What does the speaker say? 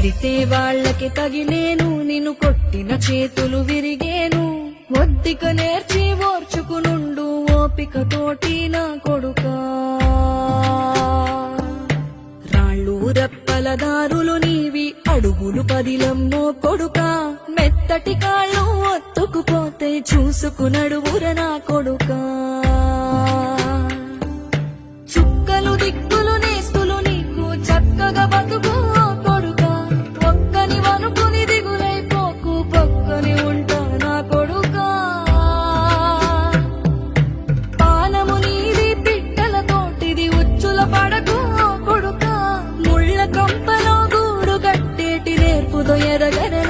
తిడితే వాళ్ళకి తగిలేను, నిన్ను కొట్టిన చేతులు విరిగేను. ఒద్దిక నేర్చి ఓర్చుకునుండు ఓపిక తోటి నా కొడుకా. రాళ్ళు రెప్పల దారులు నీవి, అడుగులు పదిలమ్మో కొడుకా. మెత్తటి కాళ్ళు ఒత్తుకుపోతే చూసుకునడువుర నా కొడుకా. చుక్కలు దిక్కులు నేస్తులు నీకు చక్కగా బతుకు కొడుకా. ఒక్కని వనుకుని దిగులైపోకు, పక్కని ఉంటా నా కొడుకా. పానము నీది పిట్టల తోటిది, ఉచ్చుల పడకు కొడుకా. ముళ్ళ కంపలో గూడు కట్టేటి నేర్పుదో ఎరగరే